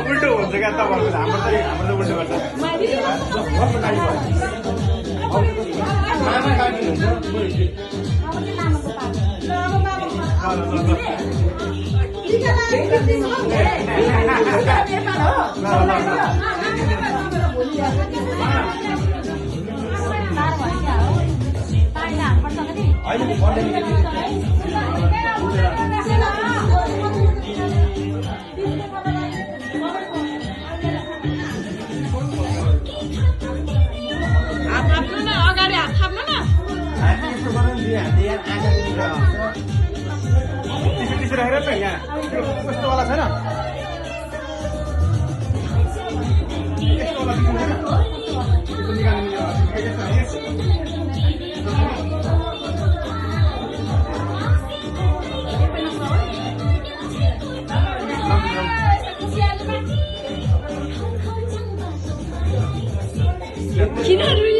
उल्टो हुन्छ क्या तपाईँहरूको हाम्रो त उल्टो गर्छ टिसु राखेर छ यहाँ कस्तो वाला छैन किन